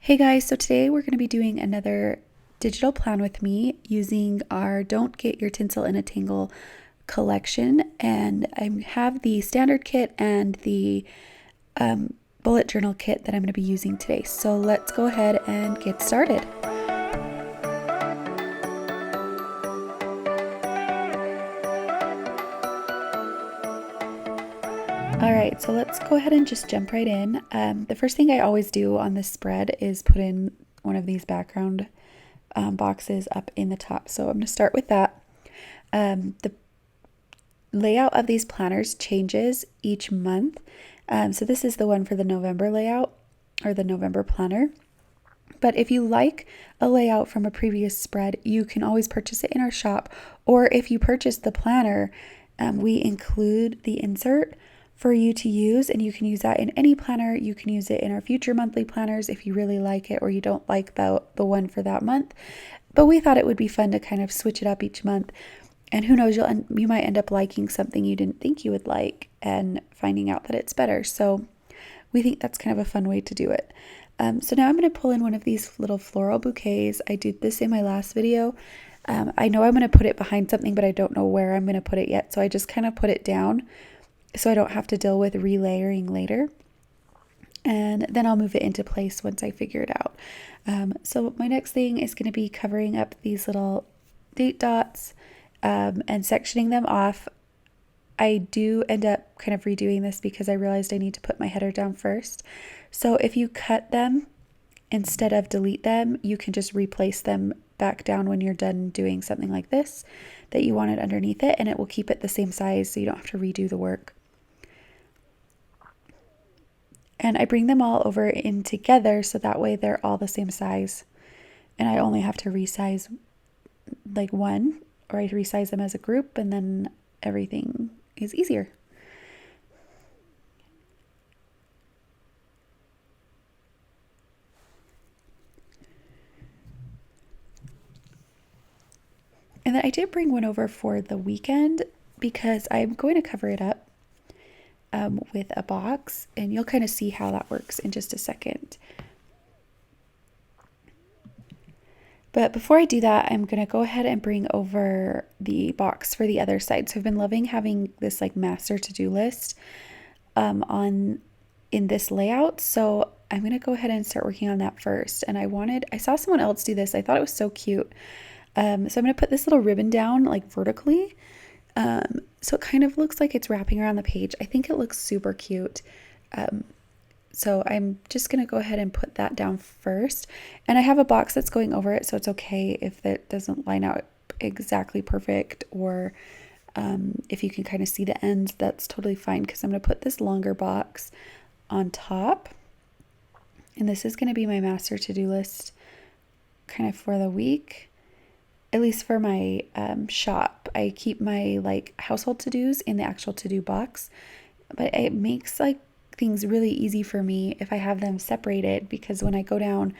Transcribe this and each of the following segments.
Hey guys, so today we're going to be doing another digital plan with me using our Don't Get Your Tinsel in a Tangle collection. And I have the standard kit and the bullet journal kit that I'm going to be using today. So let's go ahead and get started. All right, so let's go ahead and just jump right in. The first thing I always do on this spread is put in one of these background boxes up in the top. So I'm going to start with that. The layout of these planners changes each month. So this is the one for the November layout or the November planner. But if you like a layout from a previous spread, you can always purchase it in our shop. Or if you purchase the planner, we include the insert for you to use, and you can use that in any planner. You can use it in our future monthly planners if you really like it or you don't like the one for that month. But we thought it would be fun to kind of switch it up each month. And who knows, you might end up liking something you didn't think you would like and finding out that it's better. So we think that's kind of a fun way to do it. So now I'm going to pull in one of these little floral bouquets. I did this in my last video. I know I'm going to put it behind something, but I don't know where I'm going to put it yet. So I just kind of put it down so I don't have to deal with relayering later. And then I'll move it into place once I figure it out. So my next thing is going to be covering up these little date dots and sectioning them off. I do end up kind of redoing this because I realized I need to put my header down first. So if you cut them instead of delete them, you can just replace them back down when you're done doing something like this that you wanted underneath it, and it will keep it the same size so you don't have to redo the work. And I bring them all over in together so that way they're all the same size. And I only have to resize like one, or I resize them as a group, and then everything is easier. And then I did bring one over for the weekend because I'm going to cover it up with a box, and you'll kind of see how that works in just a second. But before I do that, I'm going to go ahead and bring over the box for the other side. So I've been loving having this like master to-do list in this layout. So I'm going to go ahead and start working on that first. And I saw someone else do this. I thought it was so cute. So I'm going to put this little ribbon down like vertically. So it kind of looks like it's wrapping around the page. I think it looks super cute. So I'm just going to go ahead and put that down first. And I have a box that's going over it, so it's okay if it doesn't line out exactly perfect, or if you can kind of see the ends, that's totally fine, because I'm going to put this longer box on top. And this is going to be my master to-do list kind of for the week. At least for my shop, I keep my like household to-dos in the actual to-do box, but it makes like things really easy for me if I have them separated, because when I go down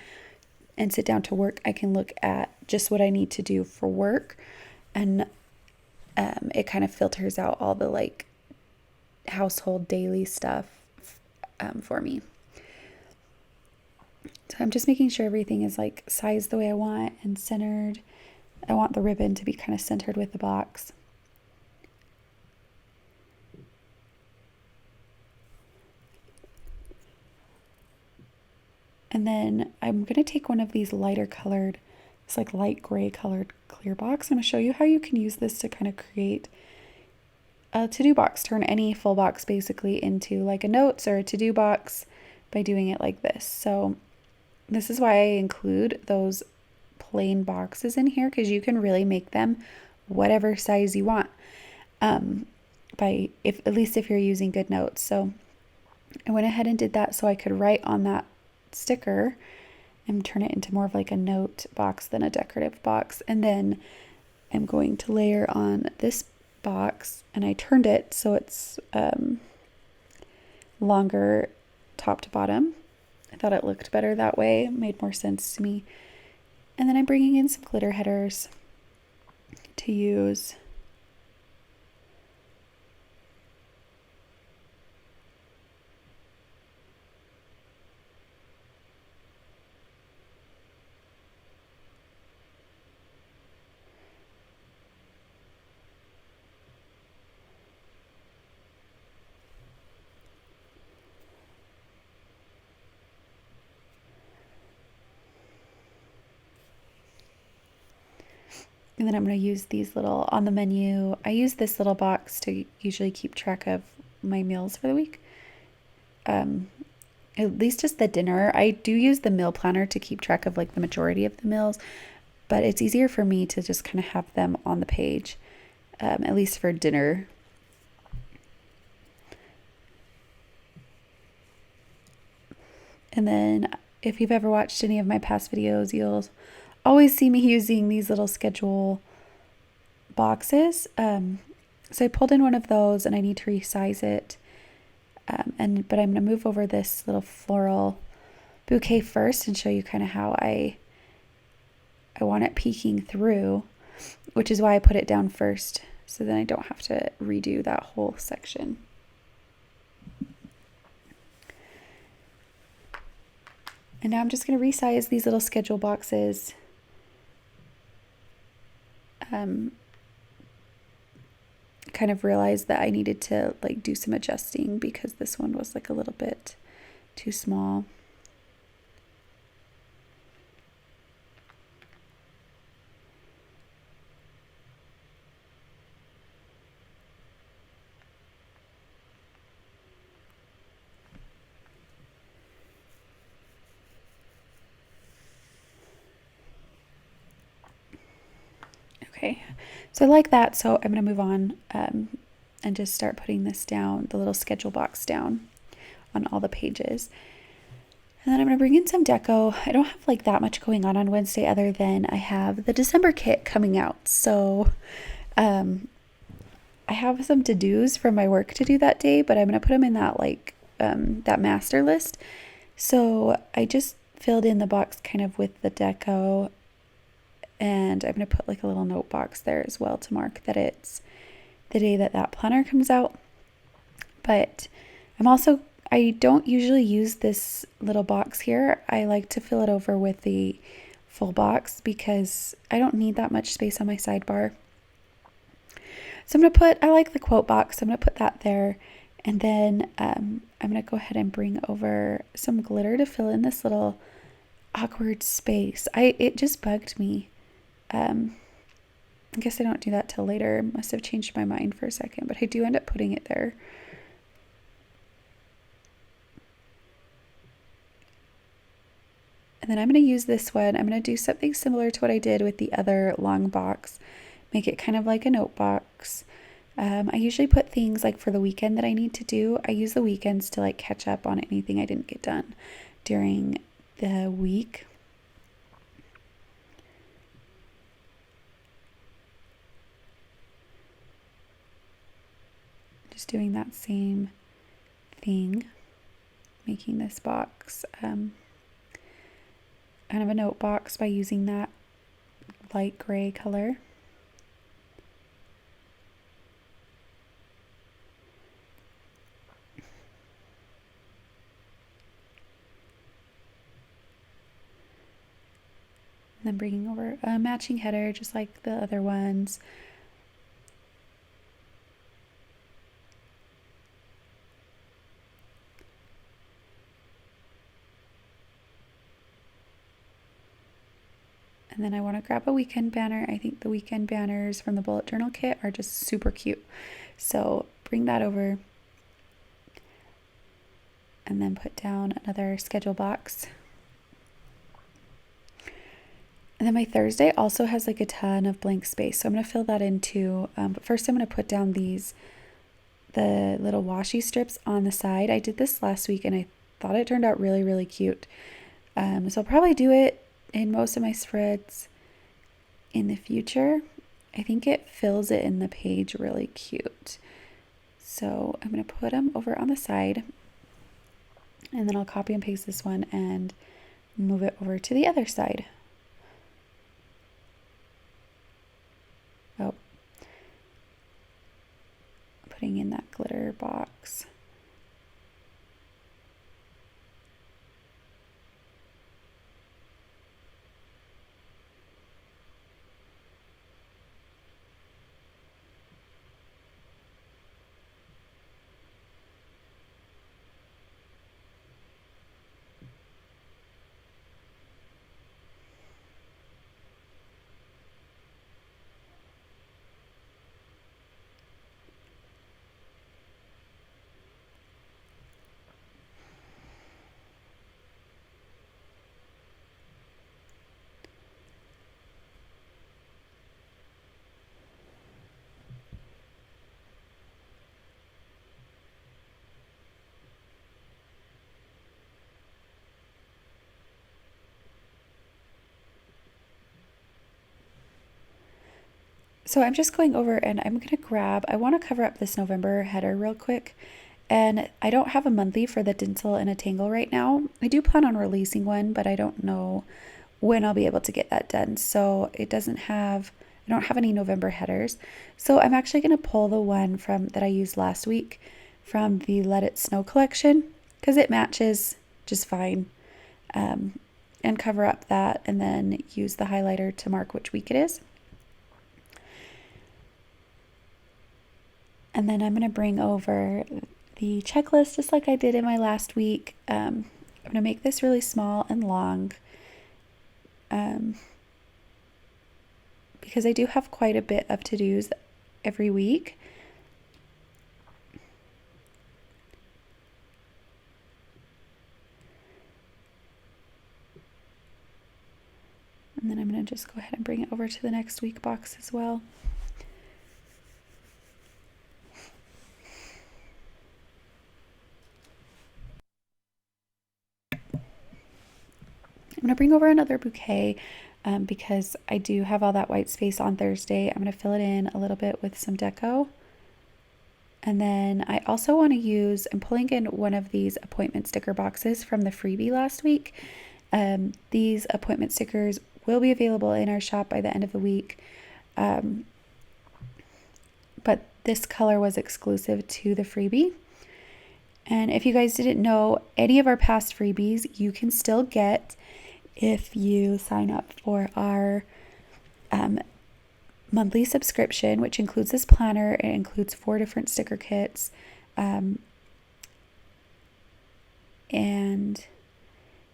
and sit down to work, I can look at just what I need to do for work, and it kind of filters out all the like household daily stuff for me. So I'm just making sure everything is like sized the way I want and centered. I want the ribbon to be kind of centered with the box. And then I'm going to take one of these lighter colored, it's like light gray colored clear box. I'm going to show you how you can use this to kind of create a to-do box, turn any full box basically into like a notes or a to-do box by doing it like this. So this is why I include those plain boxes in here, because you can really make them whatever size you want, at least if you're using good notes. So I went ahead and did that so I could write on that sticker and turn it into more of like a note box than a decorative box. And then I'm going to layer on this box, and I turned it so it's longer top to bottom. I thought it looked better that way, made more sense to me. And then I'm bringing in some glitter headers to use. And then I'm going to use these little, on the menu, I use this little box to usually keep track of my meals for the week. At least just the dinner. I do use the meal planner to keep track of like the majority of the meals, but it's easier for me to just kind of have them on the page, at least for dinner. And then if you've ever watched any of my past videos, you'll always see me using these little schedule boxes. So I pulled in one of those and I need to resize it. But I'm going to move over this little floral bouquet first and show you kind of how I want it peeking through, which is why I put it down first, so then I don't have to redo that whole section. And now I'm just going to resize these little schedule boxes. Kind of realized that I needed to like do some adjusting because this one was like a little bit too small. Okay, so I like that, so I'm going to move on and just start putting this down, the little schedule box down on all the pages. And then I'm going to bring in some deco. I don't have like that much going on Wednesday other than I have the December kit coming out. So I have some to-dos from my work to do that day, but I'm going to put them in that like that master list. So I just filled in the box kind of with the deco, and I'm going to put like a little note box there as well to mark that it's the day that that planner comes out. But I don't usually use this little box here. I like to fill it over with the full box because I don't need that much space on my sidebar. So I like the quote box. I'm going to put that there. And then I'm going to go ahead and bring over some glitter to fill in this little awkward space. It just bugged me. I guess I don't do that till later. Must have changed my mind for a second, but I do end up putting it there. And then I'm going to use this one. I'm going to do something similar to what I did with the other long box. Make it kind of like a note box. I usually put things like for the weekend that I need to do. I use the weekends to like catch up on anything I didn't get done during the week. Just doing that same thing, making this box kind of a note box by using that light gray color. And then bringing over a matching header just like the other ones. And then I want to grab a weekend banner. I think the weekend banners from the bullet journal kit are just super cute. So bring that over and then put down another schedule box. And then my Thursday also has like a ton of blank space. So I'm going to fill that in too. But first I'm going to put down the little washi strips on the side. I did this last week and I thought it turned out really, really cute. So I'll probably do it in most of my spreads in the future. I think it fills it in the page really cute. So I'm going to put them over on the side and then I'll copy and paste this one and move it over to the other side. Oh, putting in that glitter box. So I'm just going over and I'm going to grab, I want to cover up this November header real quick. And I don't have a monthly for the Tinsel and a Tangle right now. I do plan on releasing one, but I don't know when I'll be able to get that done. So it doesn't have, I don't have any November headers. So I'm actually going to pull the one from that I used last week from the Let It Snow collection because it matches just fine. And cover up that and then use the highlighter to mark which week it is. And then I'm going to bring over the checklist just like I did in my last week. I'm going to make this really small and long because I do have quite a bit of to-dos every week. And then I'm going to just go ahead and bring it over to the next week box as well. I'm going to bring over another bouquet because I do have all that white space on Thursday. I'm going to fill it in a little bit with some deco. And then I also want to use, I'm pulling in one of these appointment sticker boxes from the freebie last week. These appointment stickers will be available in our shop by the end of the week. But this color was exclusive to the freebie. And if you guys didn't know, any of our past freebies you can still get if you sign up for our monthly subscription, which includes this planner. It includes 4 different sticker kits. And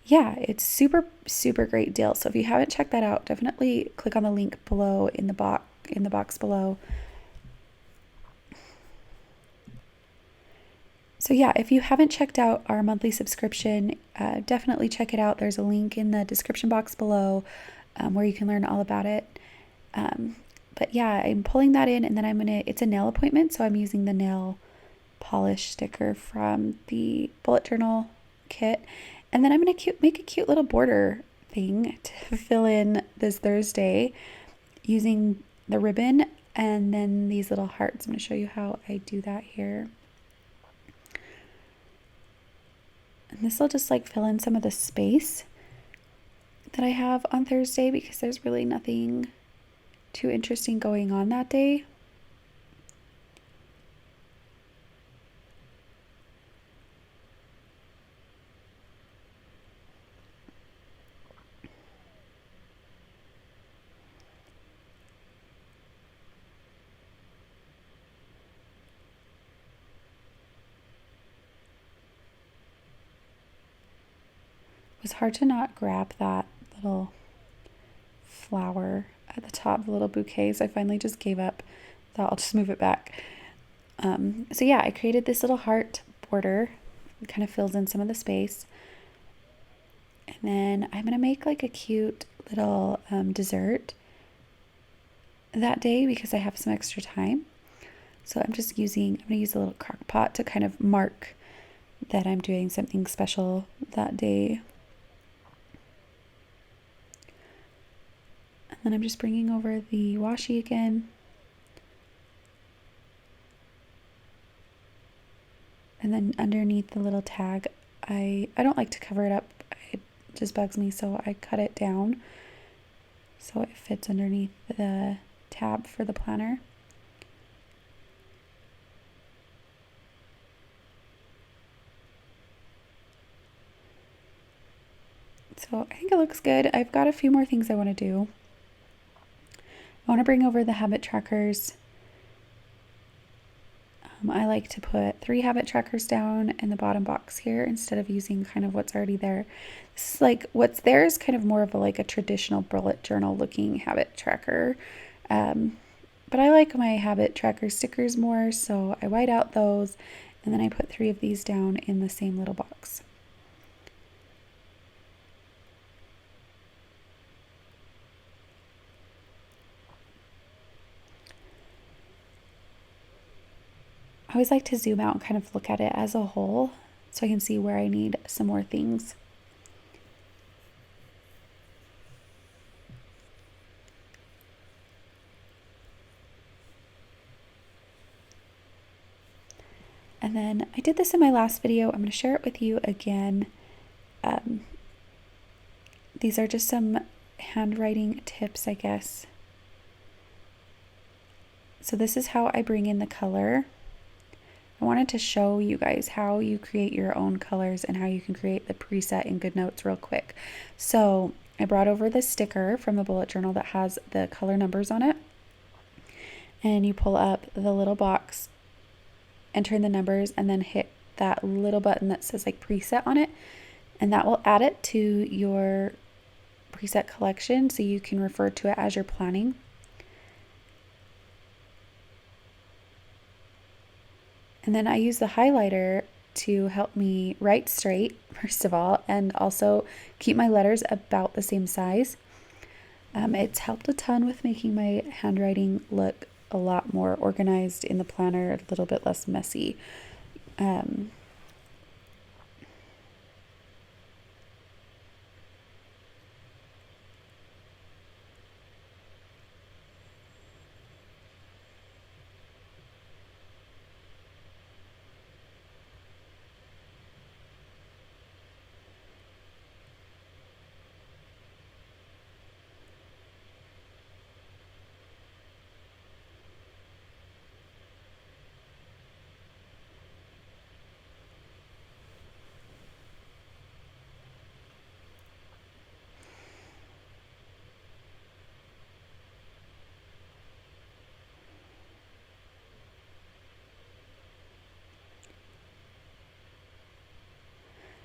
yeah, it's super, super great deal. So if you haven't checked that out, definitely click on the link below in the box below. So yeah, if you haven't checked out our monthly subscription, definitely check it out. There's a link in the description box below where you can learn all about it. But yeah, I'm pulling that in and then it's a nail appointment. So I'm using the nail polish sticker from the bullet journal kit. And then I'm going to make a cute little border thing to fill in this Thursday using the ribbon and then these little hearts. I'm going to show you how I do that here. And this will just like fill in some of the space that I have on Thursday because there's really nothing too interesting going on that day. It was hard to not grab that little flower at the top, the little bouquet, so I finally just gave up. Thought I'll just move it back. So yeah, I created this little heart border. It kind of fills in some of the space. And then I'm going to make like a cute little dessert that day because I have some extra time. So I'm going to use a little crock pot to kind of mark that I'm doing something special that day. And then I'm just bringing over the washi again. And then underneath the little tag, I don't like to cover it up. It just bugs me, so I cut it down so it fits underneath the tab for the planner. So I think it looks good. I've got a few more things I want to do. I want to bring over the habit trackers. I like to put 3 habit trackers down in the bottom box here instead of using kind of what's already there. This is like what's there is kind of more of a traditional bullet journal looking habit tracker. But I like my habit tracker stickers more, so I white out those and then I put 3 of these down in the same little box. I always like to zoom out and kind of look at it as a whole so I can see where I need some more things. And then I did this in my last video. I'm going to share it with you again. These are just some handwriting tips, I guess. So this is how I bring in the color. I wanted to show you guys how you create your own colors and how you can create the preset in GoodNotes real quick. So I brought over this sticker from the bullet journal that has the color numbers on it. And you pull up the little box, enter in the numbers, and then hit that little button that says like preset on it. And that will add it to your preset collection so you can refer to it as you're planning. And then I use the highlighter to help me write straight, first of all, and also keep my letters about the same size. It's helped a ton with making my handwriting look a lot more organized in the planner, a little bit less messy.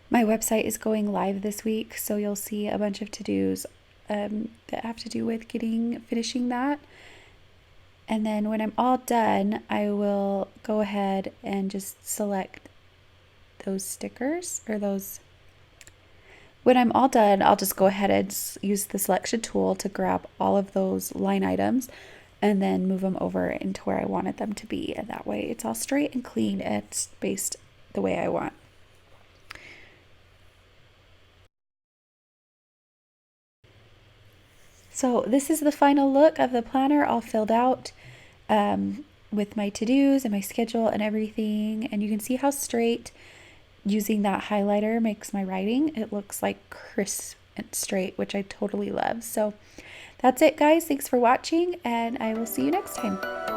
My website is going live this week, so you'll see a bunch of to-dos that have to do with finishing that. And then when I'm all done, I will go ahead and just select those stickers or those. When I'm all done, I'll just go ahead and use the selection tool to grab all of those line items and then move them over into where I wanted them to be. And that way it's all straight and clean. It's based the way I want. So this is the final look of the planner all filled out with my to-dos and my schedule and everything. And you can see how straight using that highlighter makes my writing. It looks like crisp and straight, which I totally love. So that's it, guys. Thanks for watching, and I will see you next time.